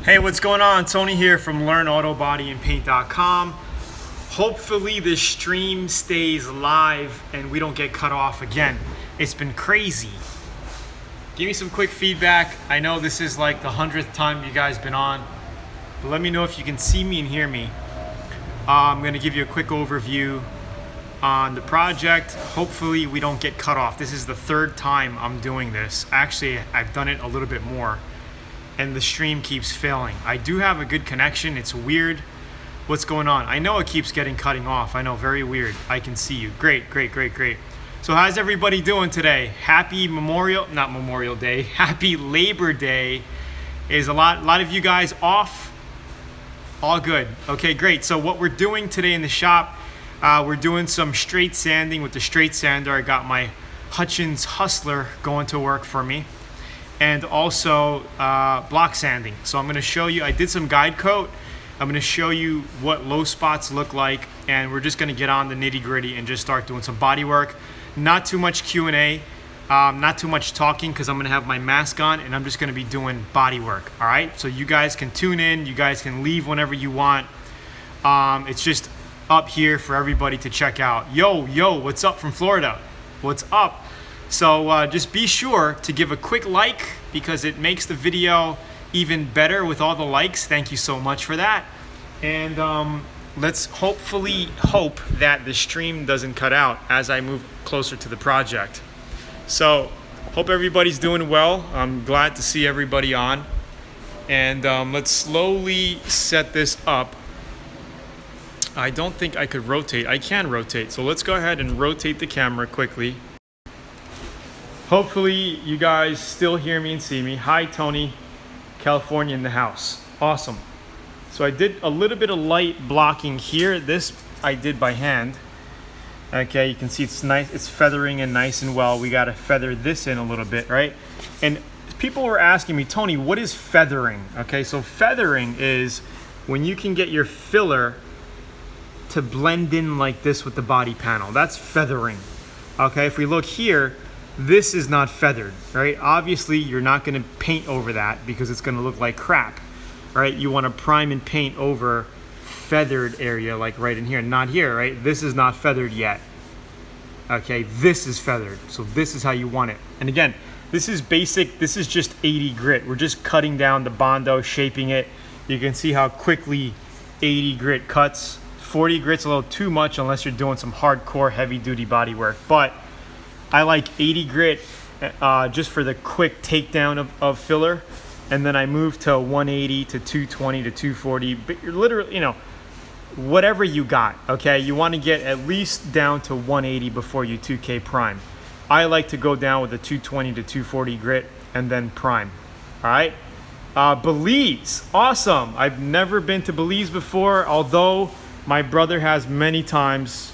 Hey, what's going on? Tony here from LearnAutoBodyAndPaint.com. Hopefully this stream stays live and we don't get cut off again. It's been crazy. Give me some quick feedback. I know this is like the 100th time you guys been on, but let me know if you can see me and hear me. I'm gonna give you a quick overview on the project. Hopefully we don't get cut off. This is the third time I'm doing this. Actually, I've done it a little bit more and the stream keeps failing. I do have a good connection. It's weird. What's going on? I know it keeps cutting off. I know, very weird. I can see you. Great. So how's everybody doing today? Happy not Memorial Day. Happy Labor Day. Is a lot of you guys off? All good. Okay, great. So what we're doing today in the shop, we're doing some straight sanding with the straight sander. I got my Hutchins Hustler going to work for me. And also block sanding. So I'm going to show you, I did some guide coat. I'm going to show you what low spots look like, and we're just going to get on the nitty gritty and just start doing some body work. Not too much Q&A, not too much talking, because I'm going to have my mask on and I'm just going to be doing body work. All right, so you guys can tune in, you guys can leave whenever you want. It's just up here for everybody to check out. Yo, what's up from Florida? What's up? So just be sure to give a quick like, because it makes the video even better with all the likes. Thank you so much for that. And let's hopefully hope that the stream doesn't cut out as I move closer to the project. So hope everybody's doing well. I'm glad to see everybody on. And let's slowly set this up. I don't think I could rotate. I can rotate. So let's go ahead and rotate the camera quickly. Hopefully you guys still hear me and see me. Hi, Tony, California in the house. Awesome. So I did a little bit of light blocking here. This I did by hand. Okay, you can see it's nice. It's feathering in nice and well. We got to feather this in a little bit, right? And people were asking me, Tony, what is feathering? Okay, so feathering is when you can get your filler to blend in like this with the body panel. That's feathering. Okay, if we look here, this is not feathered, right? Obviously, you're not going to paint over that because it's going to look like crap, right? You want to prime and paint over feathered area, like right in here, not here, right? This is not feathered yet. Okay, this is feathered, so this is how you want it. And again, this is basic. This is just 80 grit. We're just cutting down the Bondo, shaping it. You can see how quickly 80 grit cuts. 40 grit's a little too much unless you're doing some hardcore, heavy-duty body work, but I like 80 grit just for the quick takedown of filler, and then I move to 180 to 220 to 240. But you're literally, you know, whatever you got. Okay, you want to get at least down to 180 before you 2K prime. I like to go down with a 220 to 240 grit and then prime. All right, Belize, awesome. I've never been to Belize before, although my brother has many times.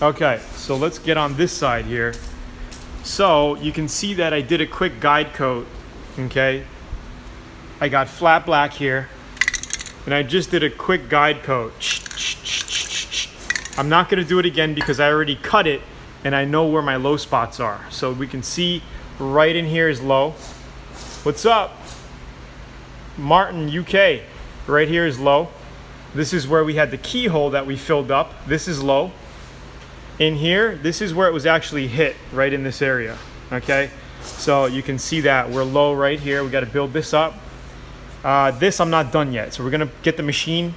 Okay, so let's get on this side here. So you can see that I did a quick guide coat, okay? I got flat black here, and I just did a quick guide coat. I'm not gonna do it again because I already cut it, and I know where my low spots are. So we can see right in here is low. What's up? Martin, UK. Right here is low. This is where we had the keyhole that we filled up. This is low. In here, this is where it was actually hit, right in this area, okay? So you can see that we're low right here. We got to build this up. This I'm not done yet, so we're gonna get the machine.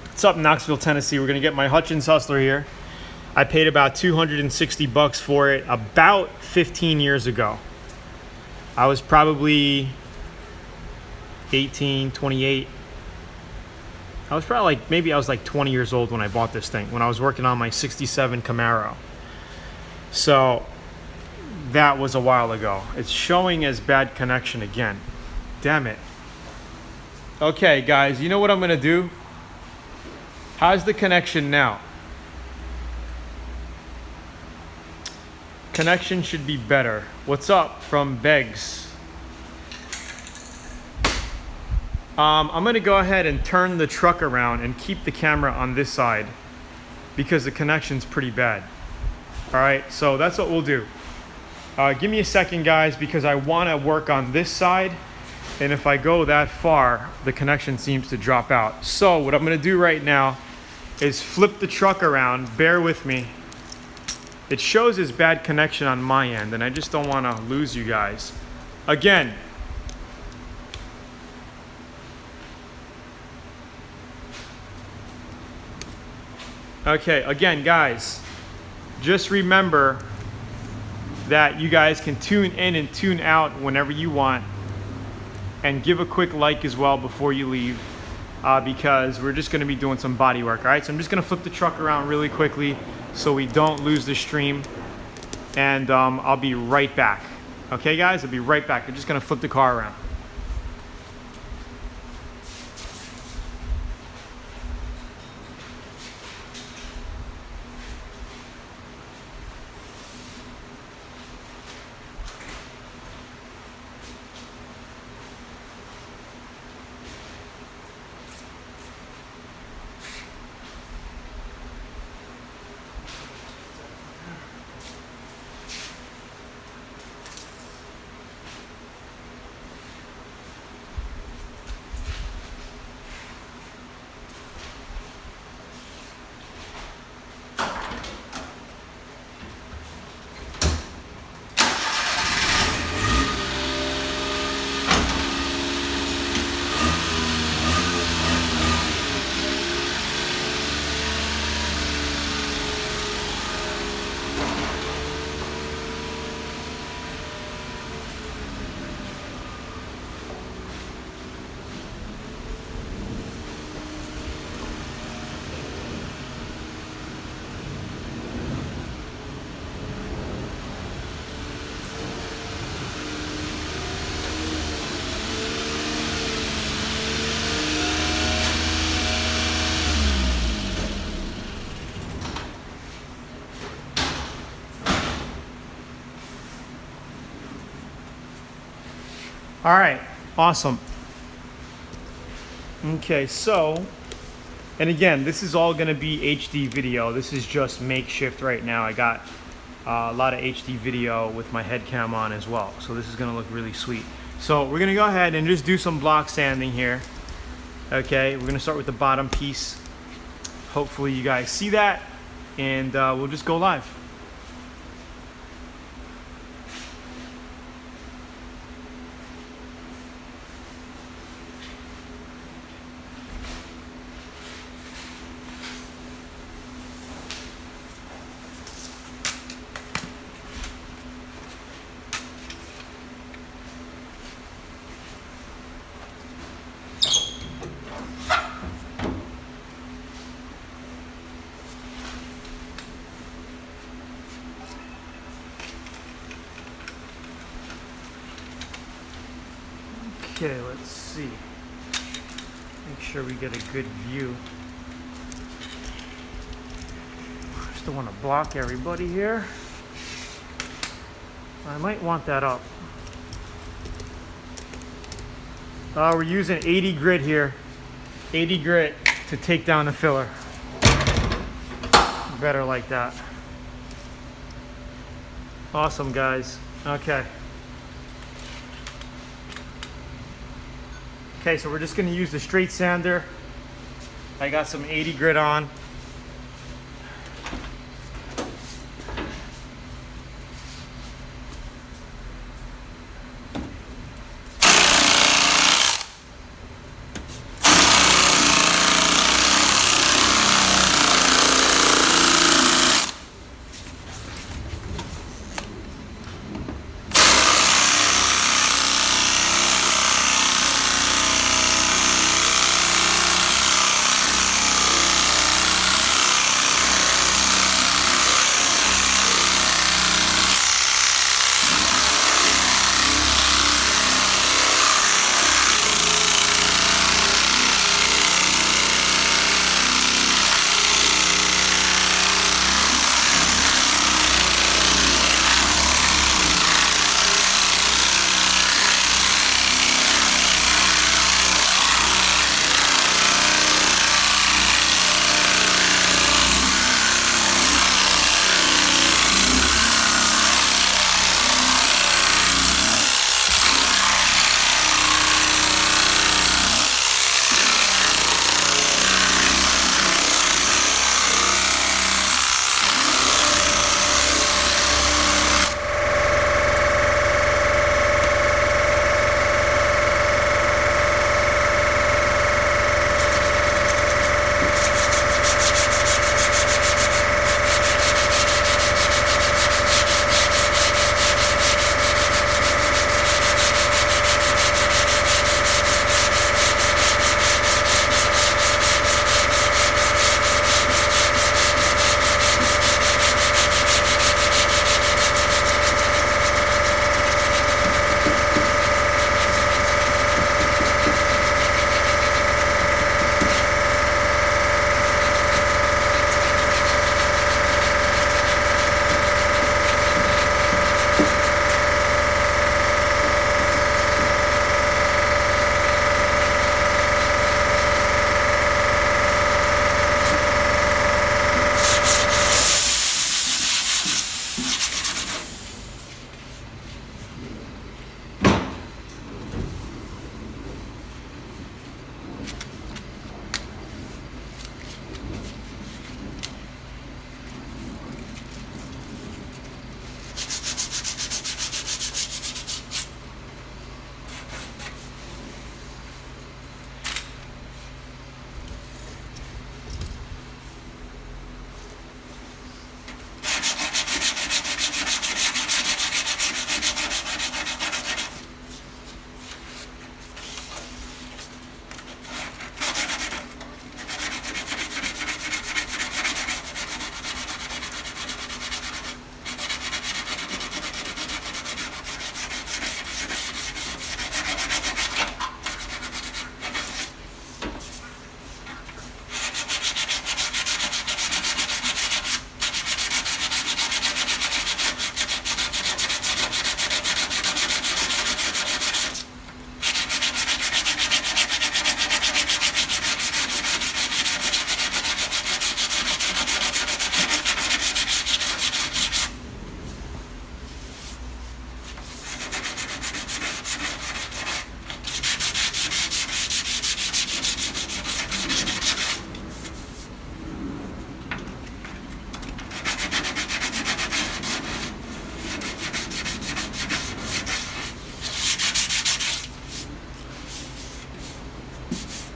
It's up in Knoxville, Tennessee. We're gonna get my Hutchins Hustler here. I paid about 260 bucks for it about 15 years ago. I was probably 18, 28. I was probably like, maybe I was like 20 years old when I bought this thing, when I was working on my 67 Camaro. So that was a while ago. It's showing as bad connection again. Damn it. Okay, guys, you know what I'm gonna do? How's the connection now? Connection should be better. What's up from Beggs? I'm gonna go ahead and turn the truck around and keep the camera on this side because the connection's pretty bad. All right, so that's what we'll do. Give me a second, guys, because I want to work on this side. And if I go that far, the connection seems to drop out. So what I'm going to do right now is flip the truck around. Bear with me. It shows as bad connection on my end, and I just don't want to lose you guys. Again, guys, just remember that you guys can tune in and tune out whenever you want, and give a quick like as well before you leave, because we're just going to be doing some body work. All right, so I'm just going to flip the truck around really quickly so we don't lose the stream, and I'll be right back. Okay, guys, I'll be right back. I'm just going to flip the car around. All right, awesome. Okay, so, and again, this is all gonna be HD video. This is just makeshift right now. I got a lot of HD video with my head cam on as well. So this is gonna look really sweet. So we're gonna go ahead and just do some block sanding here. Okay, we're gonna start with the bottom piece. Hopefully you guys see that, and we'll just go live. Okay, let's see. Make sure we get a good view. Just don't want to block everybody here. I might want that up. We're using 80 grit here. 80 grit to take down the filler. Better like that. Awesome, guys. Okay. Okay, so we're just going to use the straight sander. I got some 80 grit on.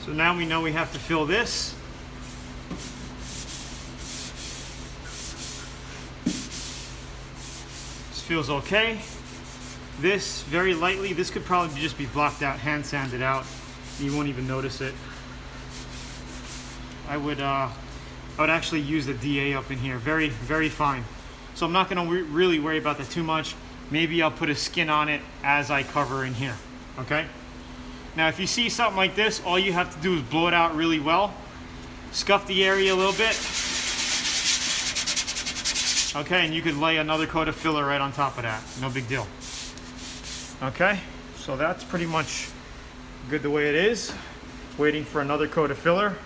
So now we know we have to fill this. This feels okay. This, very lightly, this could probably just be blocked out, hand sanded out. You won't even notice it. I would actually use the DA up in here, very, very fine. So I'm not gonna really worry about that too much. Maybe I'll put a skin on it as I cover in here, okay? Now, if you see something like this, all you have to do is blow it out really well. Scuff the area a little bit. Okay, and you could lay another coat of filler right on top of that. No big deal. Okay, so that's pretty much good the way it is. Waiting for another coat of filler.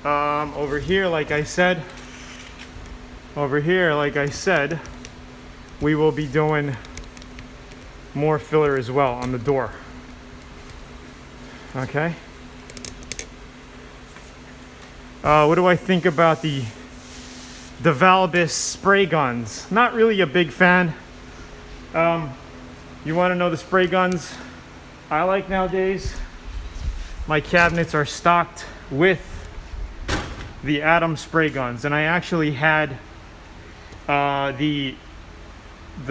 Over here, like I said, we will be doing more filler as well on the door. Okay. What do I think about the Vilbiss Spray Guns? Not really a big fan. You want to know the spray guns I like nowadays? My cabinets are stocked with the Atom spray guns, and I actually had the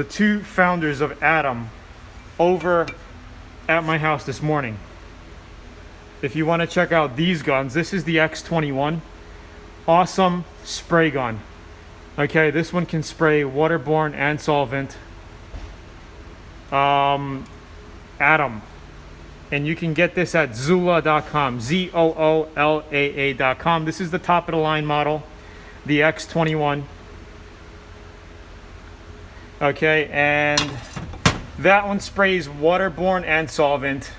two founders of Atom over at my house this morning. If you want to check out these guns, this is the X21. Awesome spray gun. Okay, this one can spray waterborne and solvent. Atom. And you can get this at Zoola.com, ZOOLAA.com. This is the top of the line model, the X21. Okay, and that one sprays waterborne and solvent.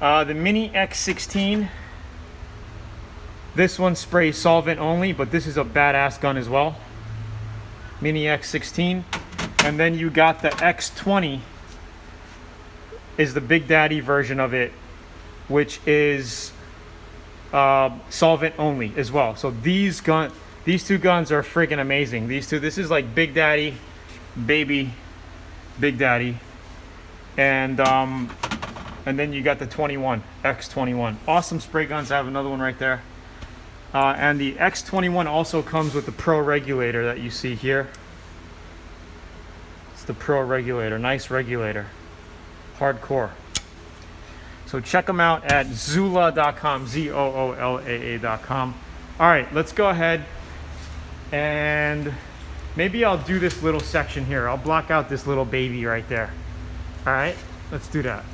The Mini X16, this one sprays solvent only, but this is a badass gun as well. Mini X16. And then you got the X20, is the Big Daddy version of it, which is solvent only as well. So these two guns are freaking amazing. These two, this is like Big Daddy, baby, Big Daddy, and then you got the X21. Awesome spray guns. I have another one right there. And the X21 also comes with the Pro Regulator that you see here. It's the Pro Regulator, nice regulator. Hardcore. So check them out at Zoola.com, ZOOLAA.com. All right, let's go ahead and maybe I'll do this little section here. I'll block out this little baby right there. All right, let's do that.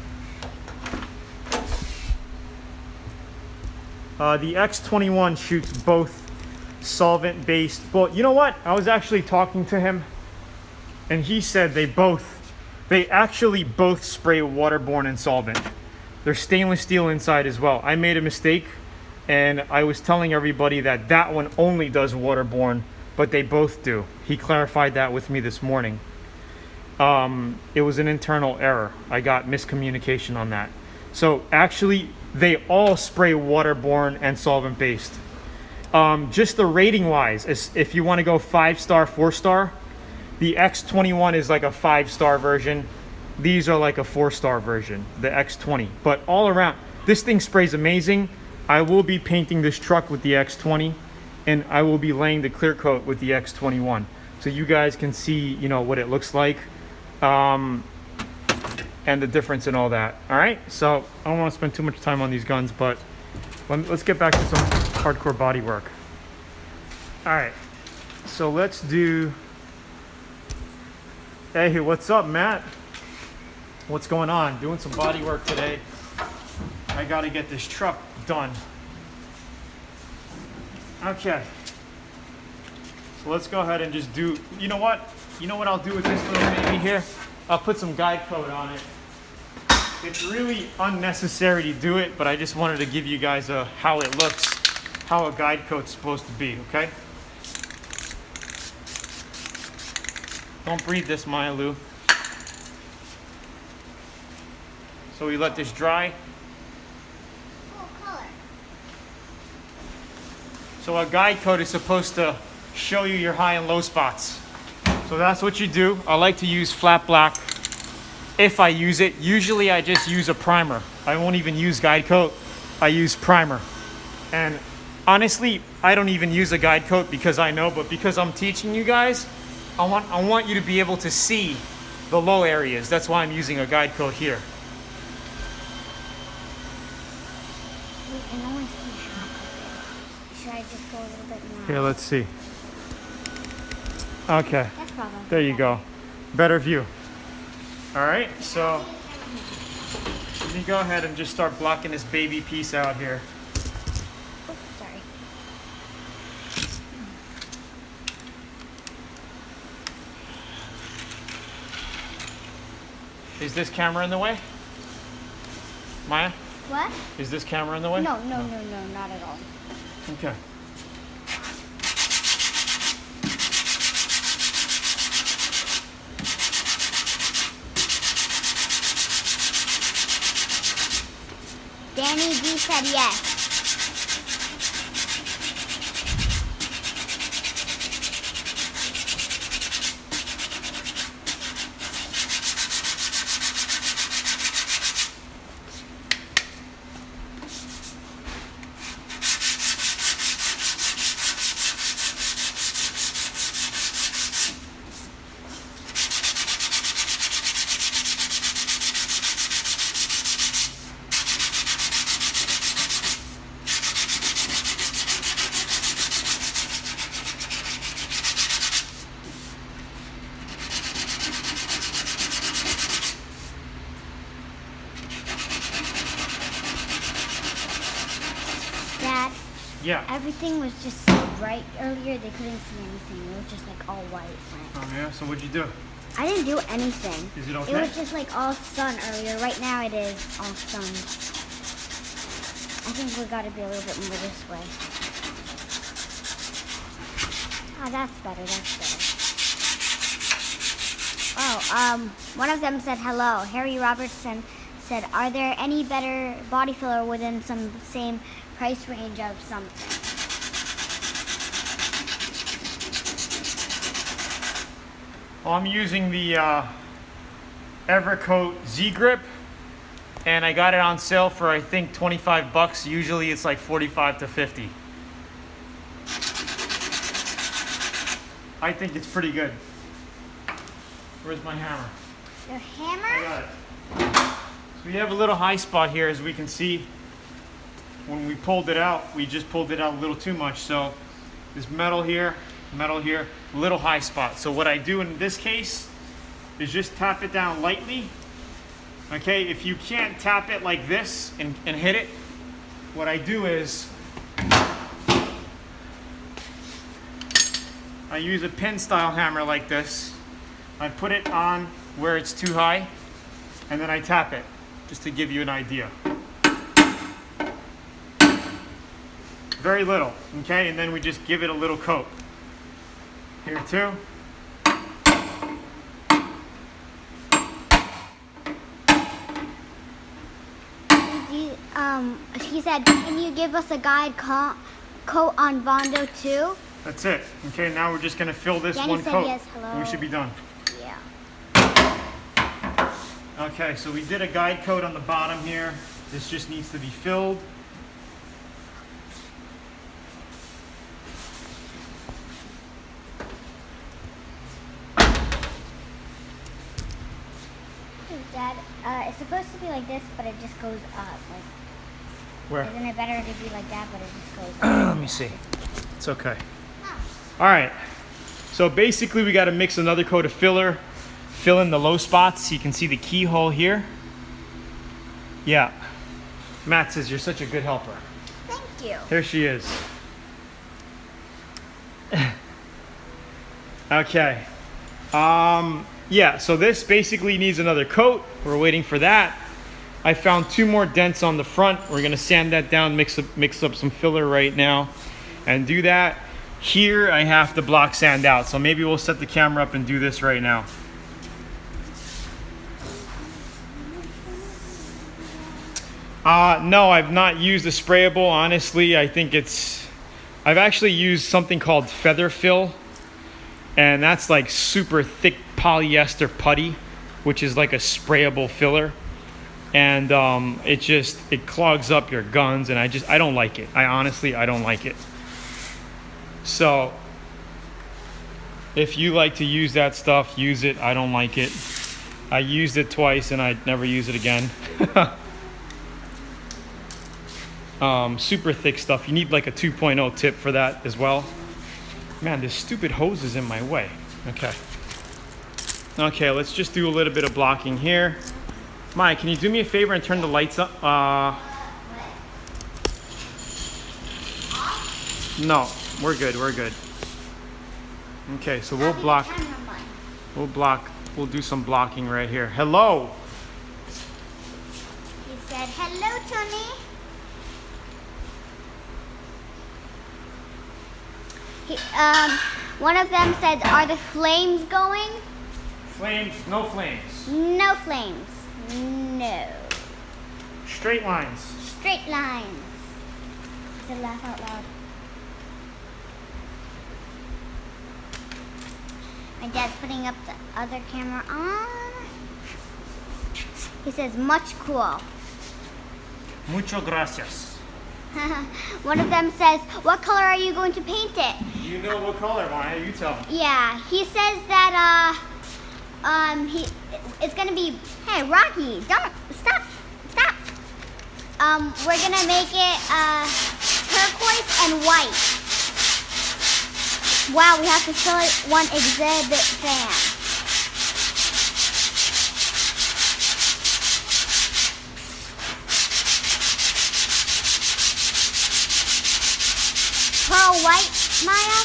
The X21 shoots both solvent-based. Well, you know what? I was actually talking to him, and he said they actually both spray waterborne and solvent. They're stainless steel inside as well. I made a mistake, and I was telling everybody that that one only does waterborne, but they both do. He clarified that with me this morning. It was an internal error. I got miscommunication on that. So actually, they all spray waterborne and solvent based. Just the rating wise, if you want to go 5-star, 4-star, the X21 is like a 5-star version. These are like a 4-star version, the X20. But all around, this thing sprays amazing. I will be painting this truck with the X20, and I will be laying the clear coat with the X21. So you guys can see, you know, what it looks like. And the difference and all that. All right, so I don't want to spend too much time on these guns, but let's get back to some hardcore body work. All right, so let's do. Hey, what's up, Matt? What's going on? Doing some body work today. I got to get this truck done. Okay, so let's go ahead and just do. You know what? You know what I'll do with this little baby here? I'll put some guide coat on it. It's really unnecessary to do it, but I just wanted to give you guys how it looks, how a guide coat's supposed to be, okay? Don't breathe this, Maya Lou. So we let this dry. What color? So a guide coat is supposed to show you your high and low spots. So that's what you do. I like to use flat black if I use it. Usually I just use a primer. I won't even use guide coat. I use primer. And honestly, I don't even use a guide coat because I know, but because I'm teaching you guys, I want you to be able to see the low areas. That's why I'm using a guide coat here. We can only see half of it. Should I just go a little bit more? Here, let's see. Okay, That's probably there you better. go. Better view. All right, so let me go ahead and just start blocking this baby piece out here. Oh, sorry. Is this camera in the way? Maya, What? is this camera in the way? No, not at all. Okay. Danny D said yes. Dad, Yeah. everything was just so bright earlier they couldn't see anything. It was just like all white. Oh yeah. So what'd you do? I didn't do anything. Is it okay? It was just like all sun earlier. Right now it is all sun. I think we gotta be a little bit more this way. Oh, that's better, that's better. Oh, one of them said hello. Harry Robertson said, are there any better body filler within some same price range of something? Well, I'm using the Evercoat Z-Grip, and I got it on sale for I think 25 bucks. Usually it's like 45 to 50. I think it's pretty good. Where's my hammer? Your I hammer? got it. So we have a little high spot here, as we can see. When we pulled it out, we just pulled it out a little too much. So there's metal here, little high spot. So what I do in this case is just tap it down lightly. Okay, if you can't tap it like this and hit it, what I do is I use a pin style hammer like this. I put it on where it's too high, and then I tap it, just to give you an idea. Very little, okay? And then we just give it a little coat. Here too. He said, can you give us a guide coat on Bondo too? That's it. Okay, now we're just gonna fill this Danny one said coat. yes, hello. And we should be done. Yeah. Okay, so we did a guide coat on the bottom here. This just needs to be filled. Dad, it's supposed to be like this, but it just goes up. Like, Where? isn't it better to be like that, but it just goes up? Let me see. It's okay. All right. So basically we got to mix another coat of filler, fill in the low spots. You can see the keyhole here. Yeah. Matt says you're such a good helper. Thank you. Here she is. Okay. Yeah, so this basically needs another coat. We're waiting for that. I found 2 more dents on the front. We're gonna sand that down, mix up some filler right now and do that. Here I have to block sand out, so maybe we'll set the camera up and do this right now. No, I've not used a sprayable, honestly. I think I've actually used something called Feather Fill, and that's like super thick polyester putty, which is like a sprayable filler. and it clogs up your guns, and I don't like it. I honestly don't like it. So if you like to use that stuff, use it. I don't like it. I used it twice and I'd never use it again. Super thick stuff. You need like a 2.0 tip for that as well. Man, this stupid hose is in my way. Okay, let's just do a little bit of blocking here. Mike, can you do me a favor and turn the lights up? No, we're good. Okay, so we'll do some blocking right here. Hello. He said, hello, Tony. One of them said, are the flames going? Flames, no flames. No flames. No. Straight lines. Straight lines. He said, laugh out loud. My dad's putting up the other camera on. He says, much cool. Mucho gracias. One of them says, what color are you going to paint it? You know what color, Maya? You tell me. Yeah, he says that, it's gonna be, hey, Rocky, stop. We're gonna make it, turquoise and white. Wow, we have to show it one exhibit fan. Pearl white, Maya?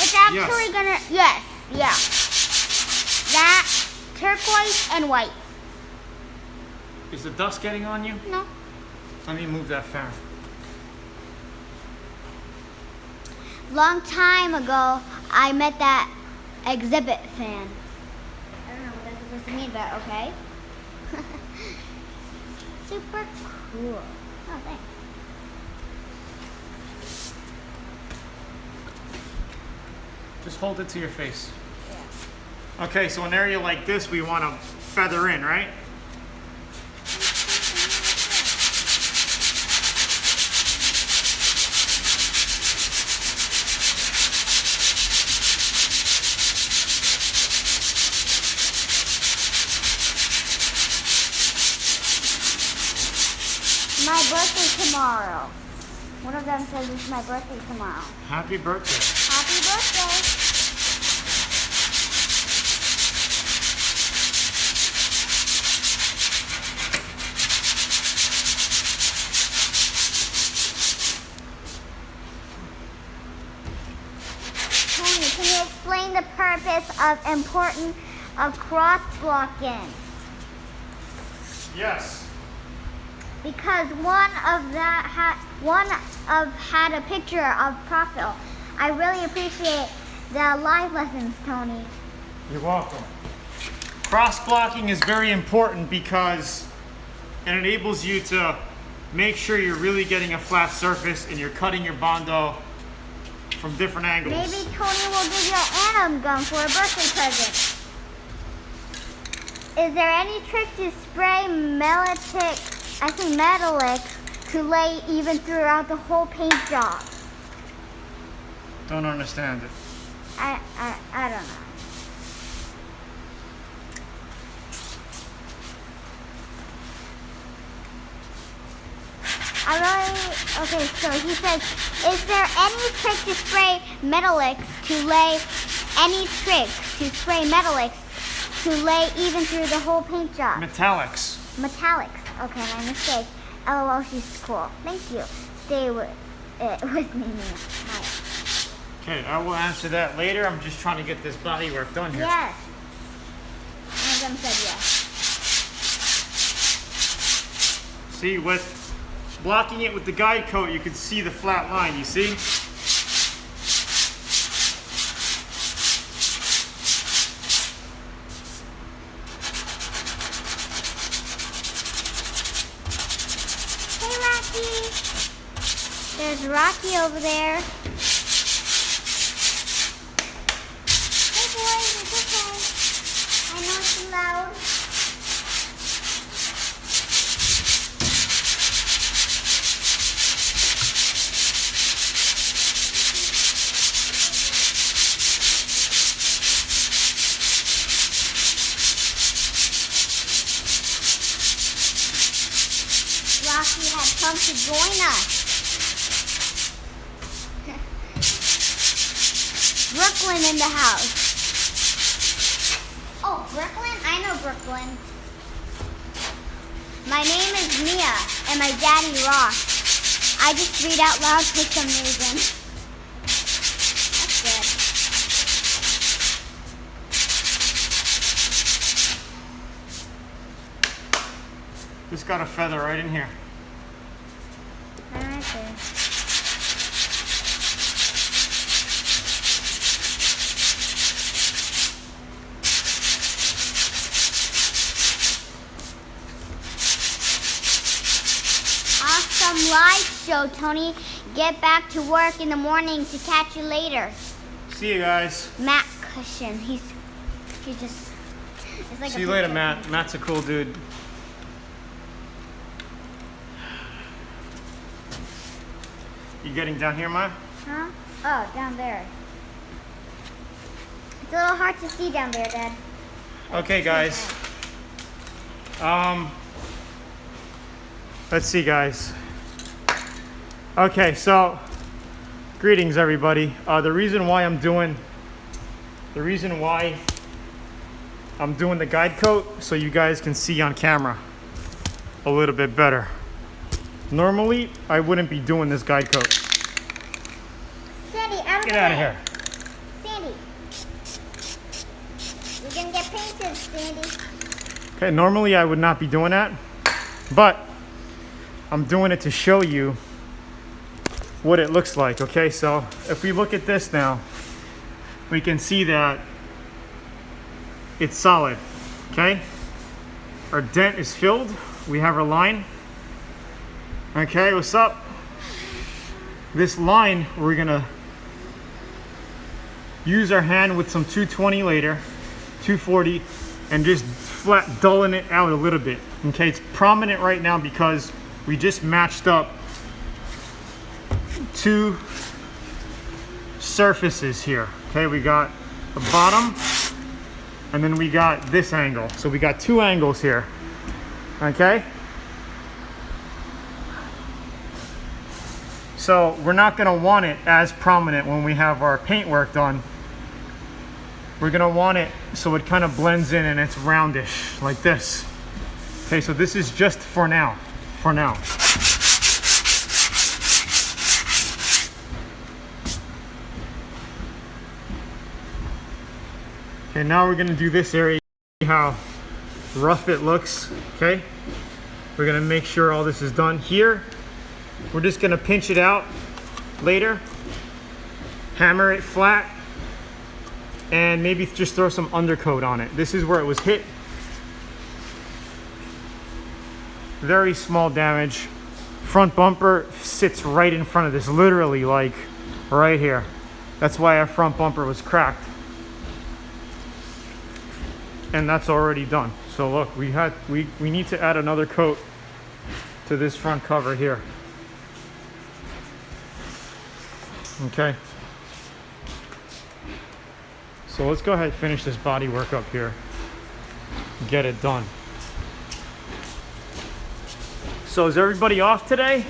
It's actually gonna, yeah. That, turquoise and white. Is the dust getting on you? No. Let me move that fan. Long time ago, I met that exhibit fan. I don't know what that's supposed to mean, but okay. Super cool. Oh, thanks. Just hold it to your face. Yeah. Okay, so an area like this we want to feather in, right? My birthday tomorrow. One of them says it's my birthday tomorrow. Happy birthday. Happy birthday. Tony, can you explain the purpose of cross blocking? Yes. Because one had a picture of profile. I really appreciate the live lessons, Tony. You're welcome. Cross blocking is very important because it enables you to make sure you're really getting a flat surface and you're cutting your Bondo from different angles. Maybe Tony will give you an Atom gun for a birthday present. Is there any trick to spray metallic to lay even throughout the whole paint job? Don't understand it. I don't know. Okay, so he says, is there any trick to spray metallics to lay even through the whole paint job? Metallics. Okay, my mistake. LOL, she's cool. Thank you. Stay with me. Maya. Okay, I will answer that later. I'm just trying to get this body work done here. Yes. One of them said yes. See, with blocking it with the guide coat, you can see the flat line, you see? There's Rocky over there. Hey boys, it's okay. I know it's loud. Rocky has come to join us. Brooklyn in the house. Oh, Brooklyn? I know Brooklyn. My name is Mia, and my daddy Rock. I just read out loud for some reason. That's good. Just got a feather right in here. Alright, there. Awesome live show, Tony. Get back to work in the morning to catch you later. See you guys. Matt Cushion. He just. It's like See you later, Matt. Matt's a cool dude. You getting down here, Ma? Huh? Oh, down there. It's a little hard to see down there, Dad. Okay, guys. Let's see, guys. Okay, so greetings, everybody. The reason why I'm doing the guide coat so you guys can see on camera a little bit better. Normally, I wouldn't be doing this guide coat. Sandy, out of Get out of here. Sandy. You're gonna get painted, Sandy. Okay, normally I would not be doing that, but I'm doing it to show you what it looks like. Okay, so if we look at this now, we can see that it's solid. Okay, our dent is filled. We have our line. Okay, what's up? This line, we're gonna use our hand with some 220 later, 240, and just flat dulling it out a little bit. Okay, it's prominent right now because we just matched up two surfaces here. Okay, we got the bottom, and then we got this angle. So we got two angles here. Okay. So we're not going to want it as prominent when we have our paint work done. We're going to want it so it kind of blends in and it's roundish like this. Okay, so this is just for now. For now. Okay, now we're going to do this area. See how rough it looks. Okay, we're going to make sure all this is done here. We're just gonna pinch it out later, hammer it flat, and maybe just throw some undercoat on it. This is where it was hit. Very small damage. Front bumper sits right in front of this, literally like right here. That's why our front bumper was cracked. And that's already done. So look, we need to add another coat to this front cover here. Okay, so let's go ahead and finish this body work up here, get it done. So is everybody off today?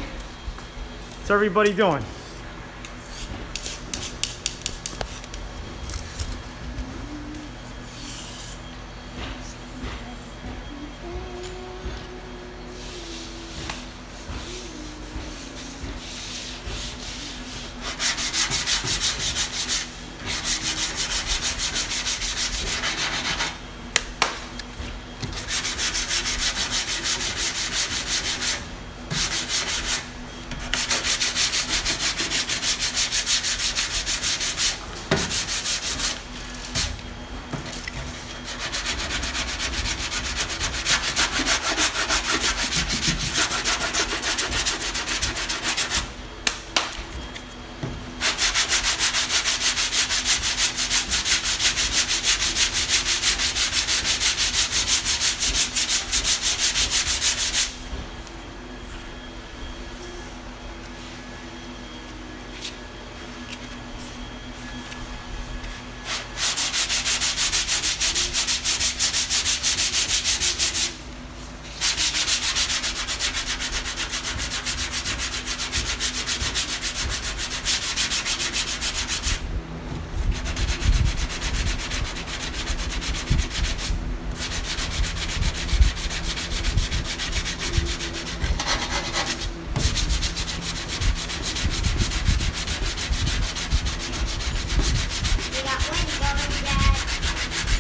What's everybody doing?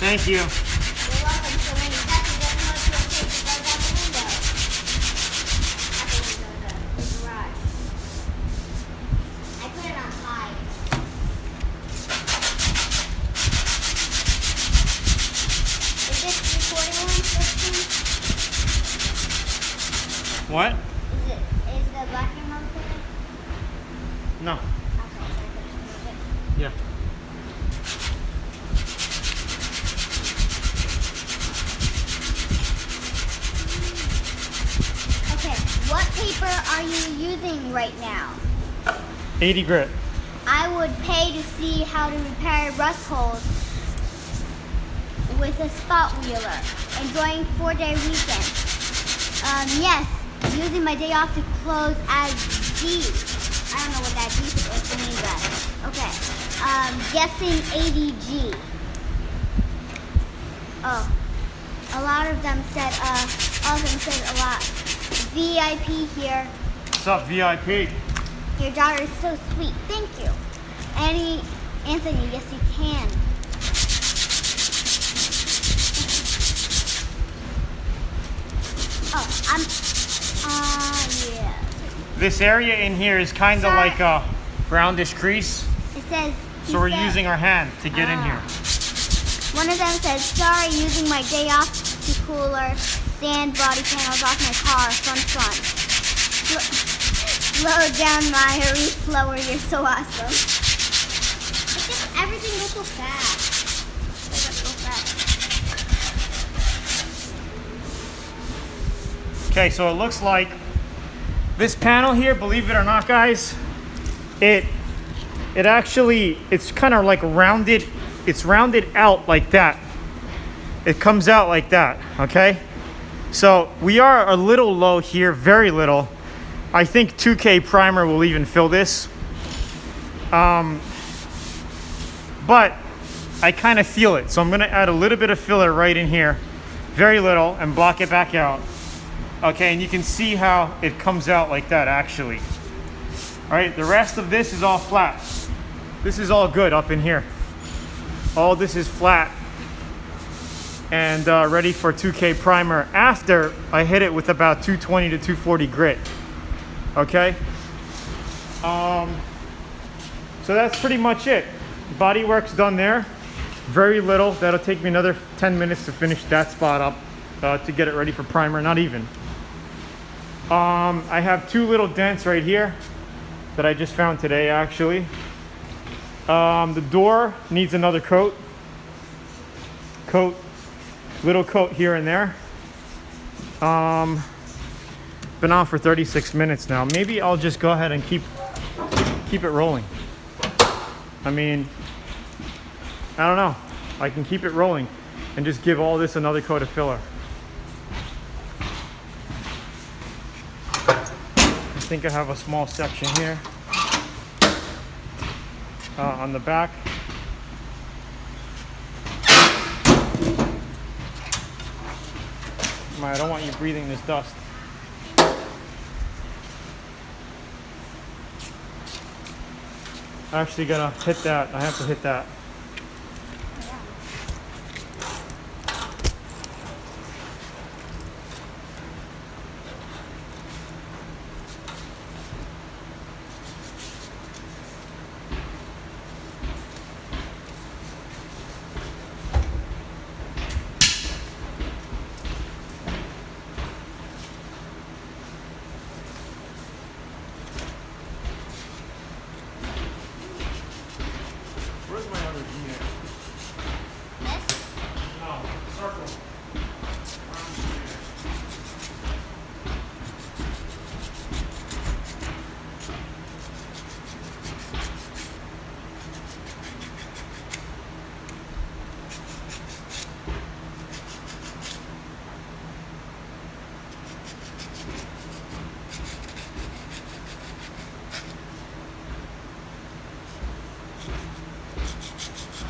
Thank you. You're welcome. So when you're done, you're going to take the guard out the window. Not the garage. I put it on high. Is this recording on 15? What? Is the black and white recording? No. Okay, so I could just move it. Yeah. Okay, what paper are you using right now? 80 grit. I would pay to see how to repair rust holes with a spot wheeler. Enjoying 4-day weekend. Yes, using my day off to close as D. I don't know what that D means, but okay. Guessing 80G. Oh, a lot of them said, all of them said a lot. VIP here. What's up, VIP? Your daughter is so sweet. Thank you. Anthony, yes you can. Oh, yeah. This area in here is kind of like a roundish crease. It says. So we're using our hand to get in here. One of them says, sorry, using my day off to cooler sand body panels off my car. Fun. Slow down, Maya. Slower. You're so awesome. It's just everything goes so fast. It goes so fast. Okay, so it looks like this panel here, believe it or not, guys, it actually, it's kind of like rounded. It's rounded out like that. It comes out like that, okay? So we are a little low here, very little. I think 2K primer will even fill this. But I kind of feel it. So I'm gonna add a little bit of filler right in here, very little, and block it back out. Okay, and you can see how it comes out like that actually. All right, the rest of this is all flat. This is all good up in here. All this is flat and ready for 2K primer after I hit it with about 220 to 240 grit. Okay. So that's pretty much it. Bodywork's done there. Very little. That'll take me another 10 minutes to finish that spot up to get it ready for primer. Not even. I have two little dents right here that I just found today actually. The door needs another coat. Little coat here and there. Been on for 36 minutes now. Maybe I'll just go ahead and keep it rolling. I mean, I don't know. I can keep it rolling and just give all this another coat of filler. I think I have a small section here on the back. I don't want you breathing this dust. I actually gotta hit that. I have to hit that. Where's my other unit? This? No, circle.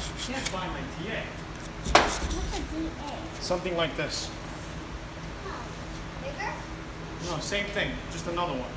I can't find my TA. What's a DA? Something like this. Oh, bigger? No, same thing, just another one.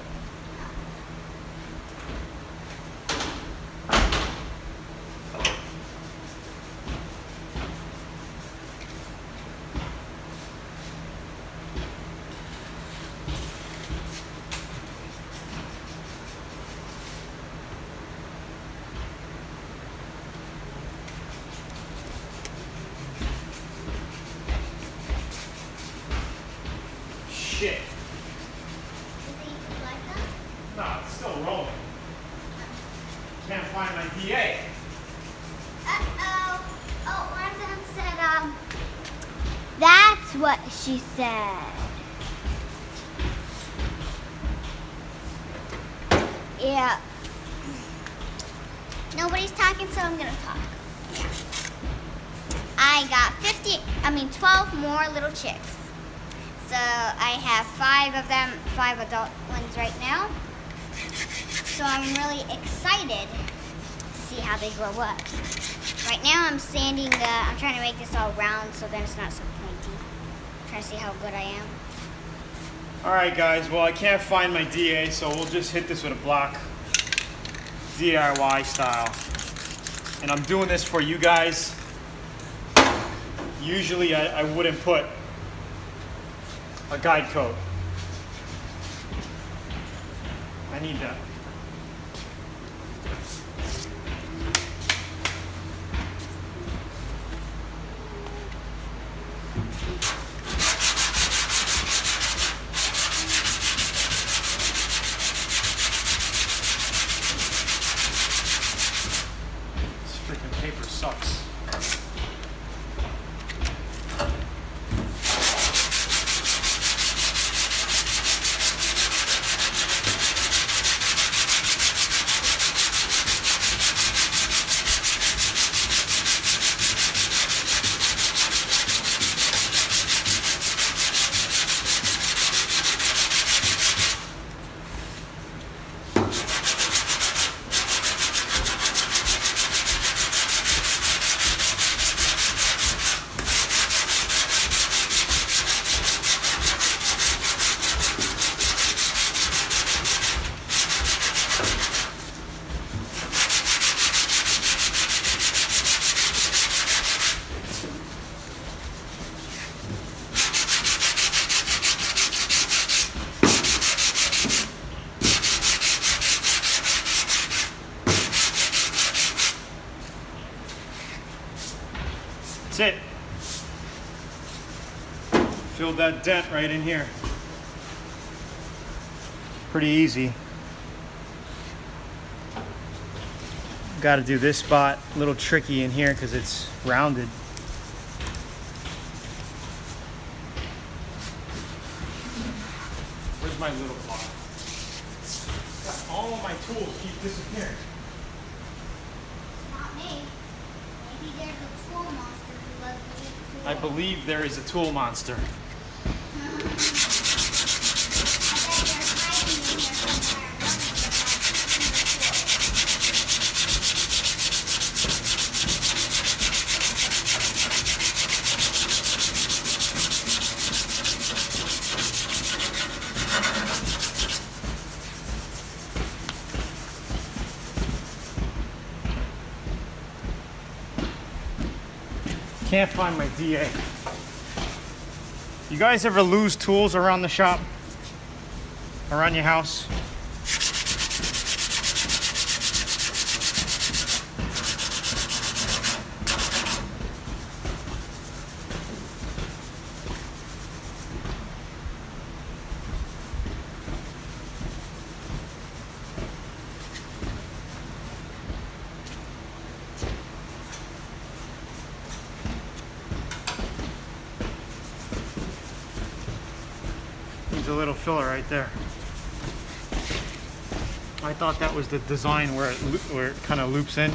shit. You think you like them? No, it's still rolling. Can't find my DA. Uh-oh. Oh, one of them said, that's what she said. Yeah. Nobody's talking, so I'm gonna talk. Yeah. I got 12 more little chicks. So I have 5 of them, 5 adult ones right now. So I'm really excited to see how they grow up. Right now I'm sanding I'm trying to make this all round so then it's not so pointy. I'm trying to see how good I am. Alright guys, well I can't find my DA, so we'll just hit this with a block. DIY style. And I'm doing this for you guys. Usually I wouldn't put a guide coat. I need that. This freaking paper sucks. That's it. Filled that dent right in here. Pretty easy. Got to do this spot a little tricky in here because it's rounded. Where's my little block? Got all of my tools keep disappearing. Not me. Maybe there's a tool monster who loves to eat tools. I believe there is a tool monster. Can't find my DA. You guys ever lose tools around the shop? Around your house? Needs a little filler right there. I thought that was the design where it kind of loops in.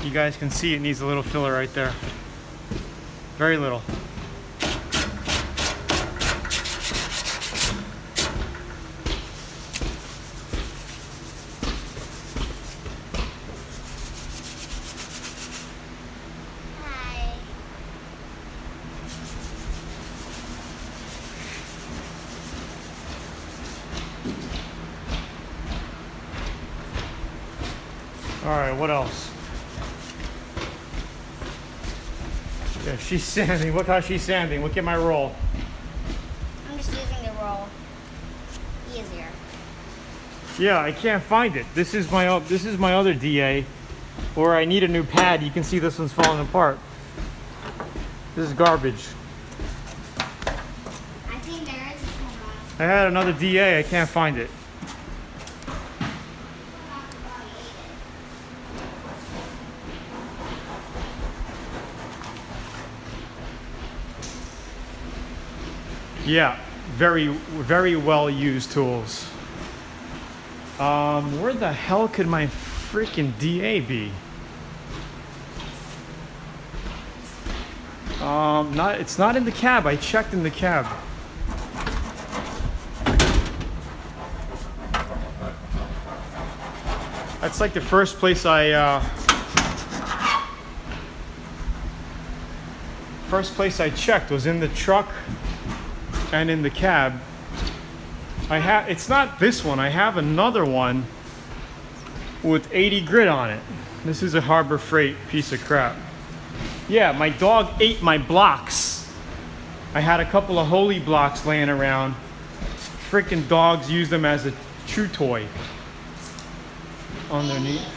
You guys can see it needs a little filler right there. Very little. Hi. All right, what else? Yeah, she's sanding. Look how she's sanding. Look at my roll. I'm just using the roll. Easier. Yeah, I can't find it. This is my other DA, or I need a new pad. You can see this one's falling apart. This is garbage. I think there is one. I had another DA. I can't find it. Yeah, very, very well used tools. Where the hell could my freaking DA be? It's not in the cab. I checked in the cab. That's like the first place I checked was in the truck and in the cab. It's not this one. I have another one with 80 grit on it. This is a Harbor Freight piece of crap. Yeah, my dog ate my blocks. I had a couple of holy blocks laying around. Freaking dogs use them as a chew toy. Underneath.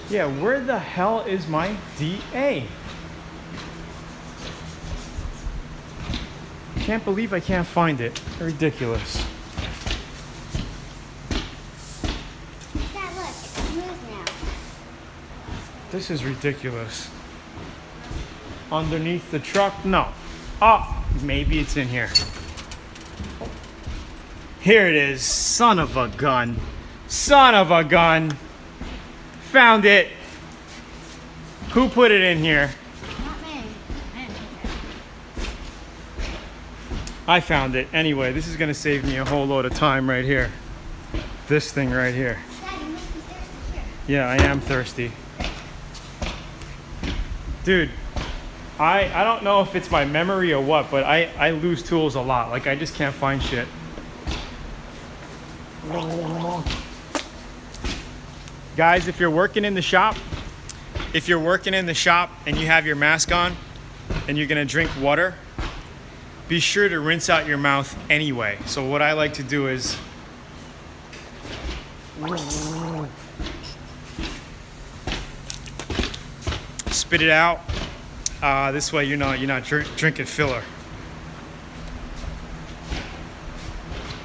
Yeah, where the hell is my DA? Can't believe I can't find it. Ridiculous. Dad, look, it's smooth now. This is ridiculous. Underneath the truck? No. Oh, maybe it's in here. Here it is. Son of a gun. Son of a gun. Found it. Who put it in here? Not me. I didn't take it. I found it. Anyway, this is going to save me a whole load of time right here. This thing right here. Dad, you make me thirsty here. Yeah, I am thirsty. Dude, I don't know if it's my memory or what, but I lose tools a lot. Like, I just can't find shit. Guys, if you're working in the shop and you have your mask on and you're gonna drink water, be sure to rinse out your mouth anyway. So what I like to do is spit it out. This way you're not drinking filler.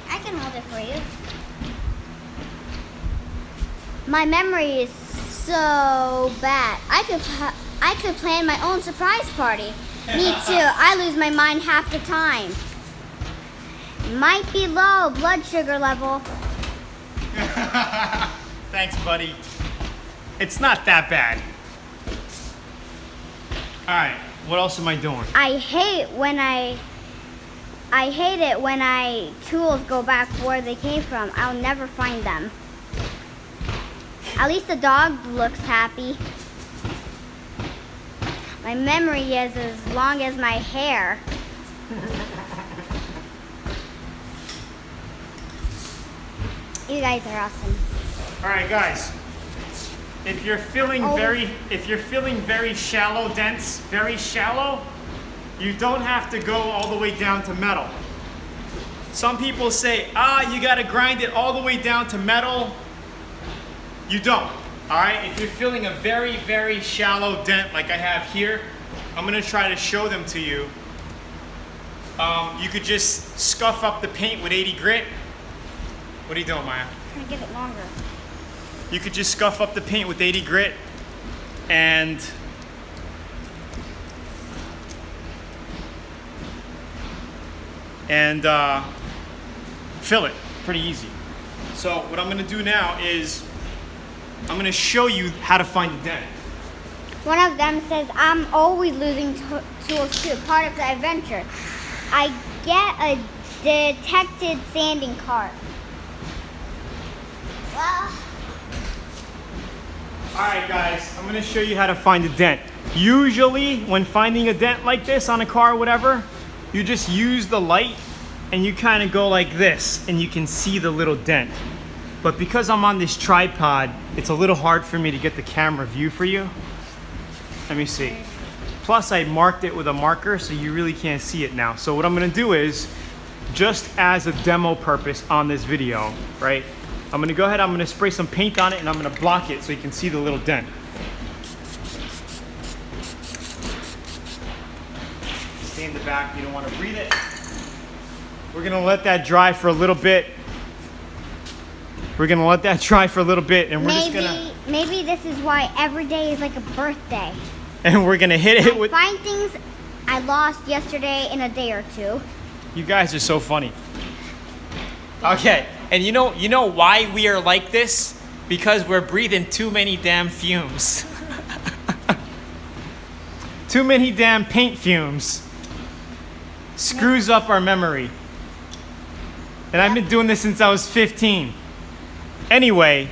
I can hold it for you. My memory is so bad. I could plan my own surprise party. Me too. I lose my mind half the time. Might be low blood sugar level. Thanks, buddy. It's not that bad. All right, what else am I doing? I hate it when tools go back where they came from. I'll never find them. At least the dog looks happy. My memory is as long as my hair. You guys are awesome. All right, guys. If you're feeling very shallow dents, very shallow, you don't have to go all the way down to metal. Some people say, you gotta grind it all the way down to metal. You don't, all right? If you're feeling a very, very shallow dent like I have here, I'm gonna try to show them to you. You could just scuff up the paint with 80 grit. What are you doing, Maya? I'm gonna get it longer. You could just scuff up the paint with 80 grit and fill it. Pretty easy. So what I'm gonna do now is I'm gonna show you how to find a dent. One of them says, I'm always losing tools too, part of the adventure. I get a detected sanding cart. Well, all right, guys, I'm gonna show you how to find a dent. Usually, when finding a dent like this on a car or whatever, you just use the light and you kind of go like this and you can see the little dent. But because I'm on this tripod, it's a little hard for me to get the camera view for you. Let me see. Plus, I marked it with a marker, so you really can't see it now. So what I'm gonna do is, just as a demo purpose on this video, right? I'm gonna go ahead, I'm gonna spray some paint on it, and I'm gonna block it so you can see the little dent. Stay in the back, you don't wanna breathe it. We're gonna let that dry for a little bit. We're gonna let that dry for a little bit, and we're just gonna... Maybe this is why every day is like a birthday. And we're gonna hit it with... Find things I lost yesterday in a day or two. You guys are so funny. Okay, and you know why we are like this? Because we're breathing too many damn fumes. Too many damn paint fumes. Screws up our memory. And I've been doing this since I was 15. Anyway.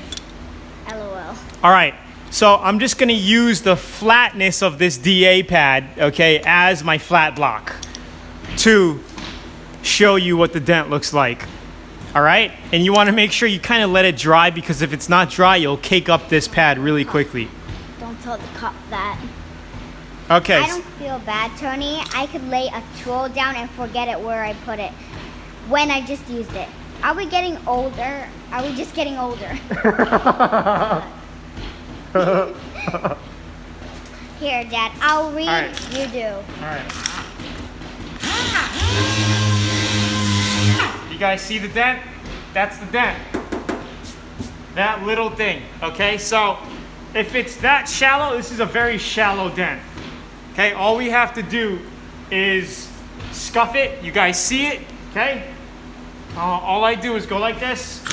LOL. All right. So I'm just gonna use the flatness of this DA pad, okay, as my flat block to show you what the dent looks like. All right? And you wanna make sure you kind of let it dry, because if it's not dry, you'll cake up this pad really quickly. Don't tell the cop that. Okay. I don't feel bad, Tony. I could lay a tool down and forget it where I put it when I just used it. Are we getting older? Are we just getting older? Here, Dad, I'll read, All right. You do. All right. You guys see the dent? That's the dent. That little thing, okay? So if it's that shallow, this is a very shallow dent. Okay, all we have to do is scuff it. You guys see it, okay? All I do is go like this.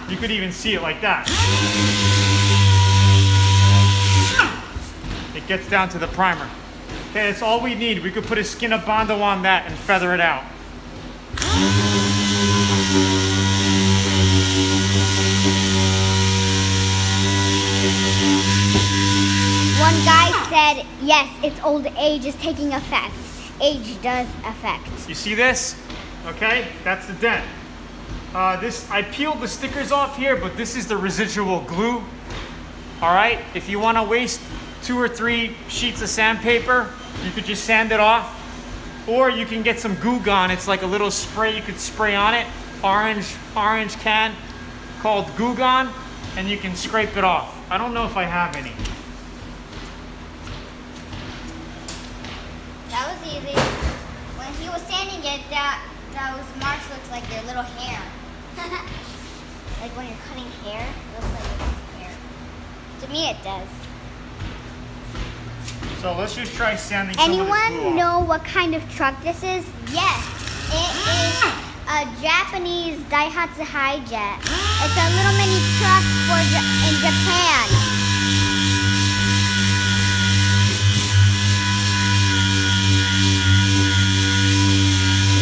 You could even see it like that. It gets down to the primer. Okay, that's all we need. We could put a skin of Bondo on that and feather it out. One guy said, yes, it's old age is taking effect. Age does affect. You see this? Okay, that's the dent. I peeled the stickers off here, but this is the residual glue. All right, if you want to waste 2 or 3 sheets of sandpaper, you could just sand it off. Or you can get some Goo Gone. It's like a little spray you could spray on it. Orange can called Goo Gone, and you can scrape it off. I don't know if I have any. That was easy. When he was sanding it, those marks looks like their little hair. Like when you're cutting hair, it looks like it's hair. To me, it does. So let's just try sanding some of this glue off. Anyone know what kind of truck this is? Yes, it is a Japanese Daihatsu Hi-Jet. It's a little mini truck in Japan.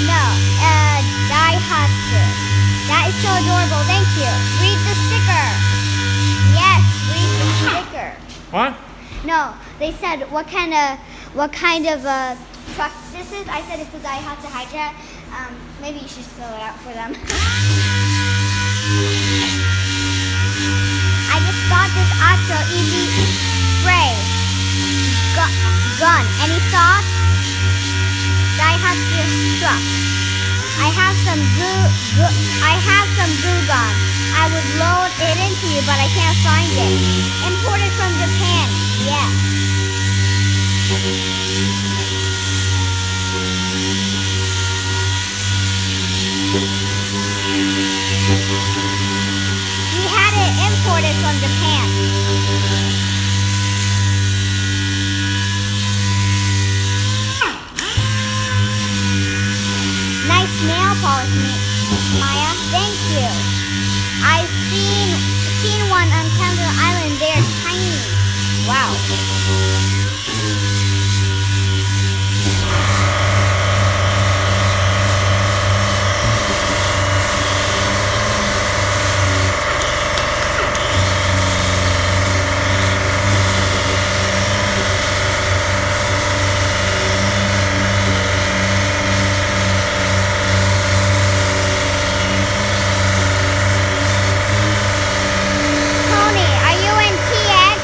No, Daihatsu. That is so adorable. Thank you. Read the sticker. Yes, read the sticker. What? No, they said what kind of truck this is. I said it's a Daihatsu Hi-Jet. Maybe you should spell it out for them. I just bought this Auto Spray Gun. Any thoughts? Daihatsu truck. I have some glue gun. I would load it into you, but I can't find it. Imported from Japan. Yes. We had it imported from Japan. Nice nail polish, Maya. Thank you. I've seen one on Canada Island. They're tiny. Wow. Tony, are you in TX?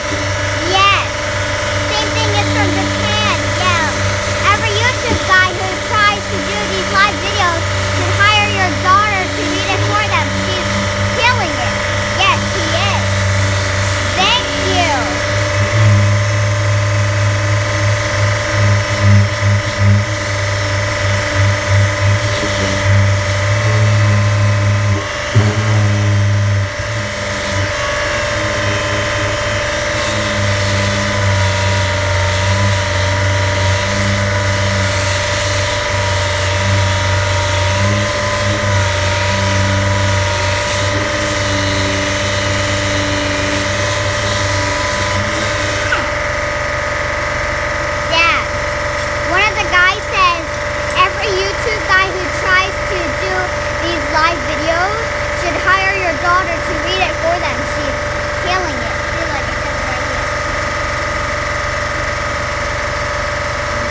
live videos should hire your daughter to read it for them. She's killing it. See, like it says right here.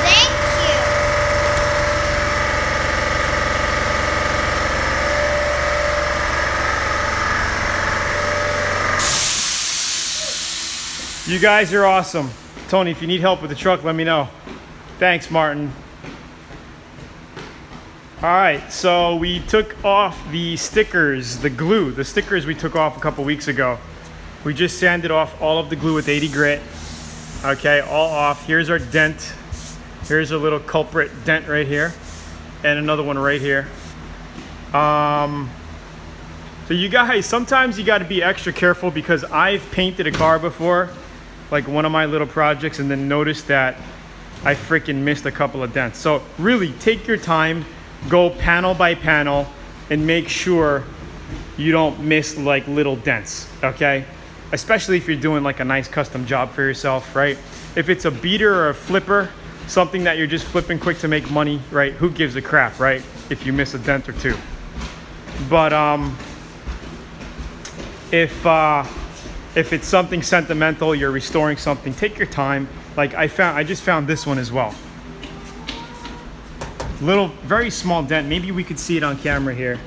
Thank you. You guys are awesome. Tony, if you need help with the truck, let me know. Thanks, Martin. All right, so we took off the stickers, the glue. The stickers we took off a couple weeks ago. We just sanded off all of the glue with 80 grit. Okay, all off. Here's our dent. Here's a little culprit dent right here. And another one right here. So you guys, sometimes you gotta be extra careful because I've painted a car before, like one of my little projects, and then noticed that I freaking missed a couple of dents. So really take your time, go panel by panel, and make sure you don't miss like little dents, okay? Especially if you're doing like a nice custom job for yourself, right? If it's a beater or a flipper, something that you're just flipping quick to make money, right? Who gives a crap, right? If you miss a dent or two. But if it's something sentimental, you're restoring something, take your time. Like I just found this one as well. Little, very small dent. Maybe we could see it on camera here.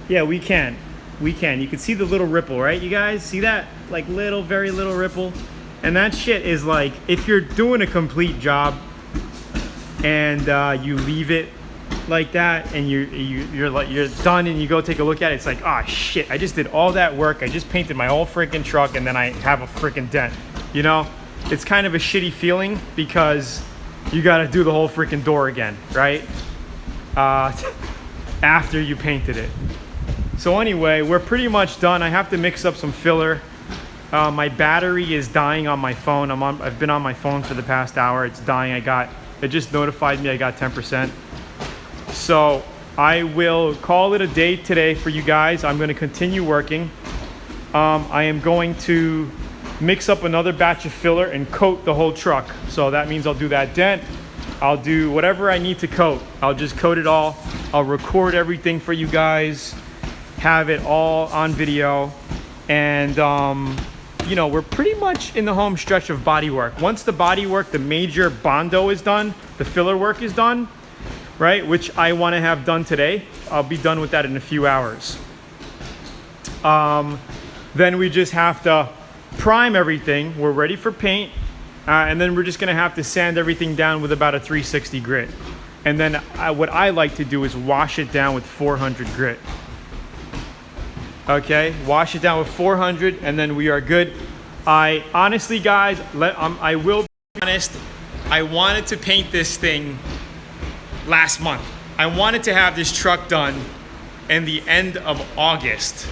Yeah, we can. You can see the little ripple, right? You guys see that? Like little, very little ripple. And that shit is like, if you're doing a complete job and you leave it like that and you're done and you go take a look at it, it's like, ah, shit, I just did all that work. I just painted my whole freaking truck and then I have a freaking dent. You know, it's kind of a shitty feeling because you got to do the whole freaking door again, right? After you painted it. So anyway, we're pretty much done. I have to mix up some filler. My battery is dying on my phone. I've been on my phone for the past hour. It's dying. It just notified me I got 10%. So I will call it a day today for you guys. I'm going to continue working. I am going to mix up another batch of filler and coat the whole truck. So that means I'll do that dent. I'll do whatever I need to coat. I'll just coat it all. I'll record everything for you guys, have it all on video. And, you know, we're pretty much in the home stretch of body work. Once the body work, the major bondo is done, the filler work is done, right? Which I want to have done today. I'll be done with that in a few hours. Then we just have to prime everything. We're ready for paint. And then we're just gonna have to sand everything down with about a 360 grit. And then what I like to do is wash it down with 400 grit. Okay, wash it down with 400 and then we are good. I honestly, guys, I will be honest, I wanted to paint this thing last month. I wanted to have this truck done in the end of August.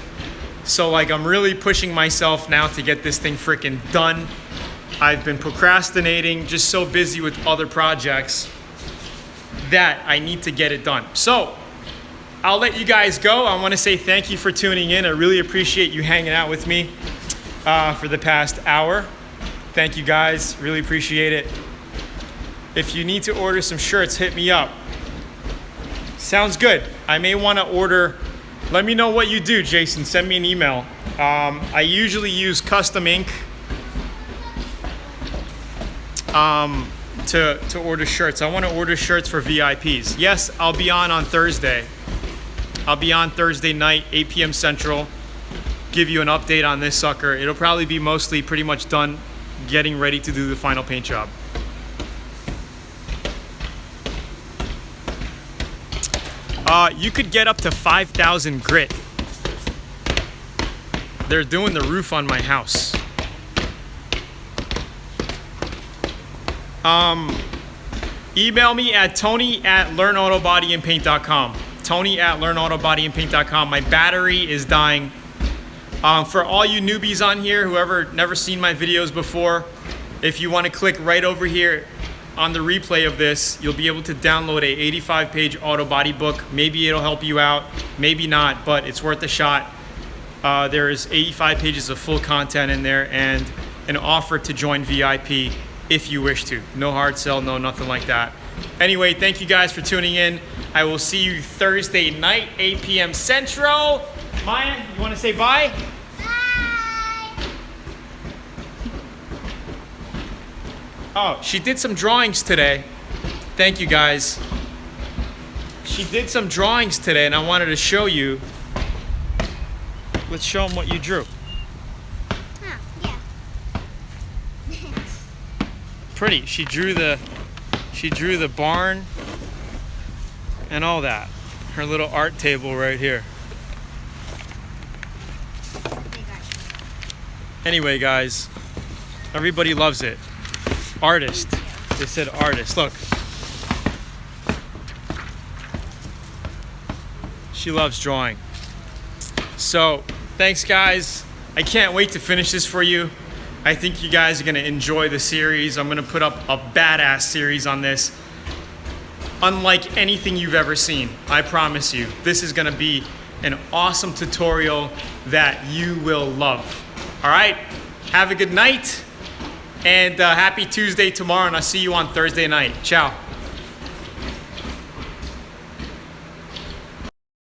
So like I'm really pushing myself now to get this thing freaking done. I've been procrastinating, just so busy with other projects that I need to get it done. So I'll let you guys go. I want to say thank you for tuning in. I really appreciate you hanging out with me for the past hour. Thank you guys, really appreciate it. If you need to order some shirts, hit me up. Sounds good. I may want to order, let me know what you do, Jason, send me an email. I usually use custom ink to order shirts. I want to order shirts for VIPs. Yes, I'll be on Thursday. I'll be on Thursday night, 8 p.m. Central. Give you an update on this sucker. It'll probably be mostly pretty much done getting ready to do the final paint job. You could get up to 5,000 grit. They're doing the roof on my house. Email me at tony@LearnAutoBodyAndPaint.com. Tony@LearnAutoBodyAndPaint.com. My battery is dying. For all you newbies on here, whoever never seen my videos before, if you want to click right over here on the replay of this, you'll be able to download a 85-page auto body book. Maybe it'll help you out, maybe not, but it's worth a shot. There's 85 pages of full content in there and an offer to join VIP if you wish to. No hard sell, no nothing like that. Anyway, thank you guys for tuning in. I will see you Thursday night, 8 p.m. Central. Maya, you want to say bye? Bye. Oh, she did some drawings today. Thank you, guys. She did some drawings today, and I wanted to show you. Let's show them what you drew. Huh, yeah. Pretty. She drew the barn and all that. Her little art table right here. Anyway, guys, everybody loves it. Artist. They said artist. Look. She loves drawing. So, thanks, guys. I can't wait to finish this for you. I think you guys are going to enjoy the series. I'm going to put up a badass series on this. Unlike anything you've ever seen. I promise you. This is going to be an awesome tutorial that you will love. All right? Have a good night. And happy Tuesday tomorrow, and I'll see you on Thursday night. Ciao.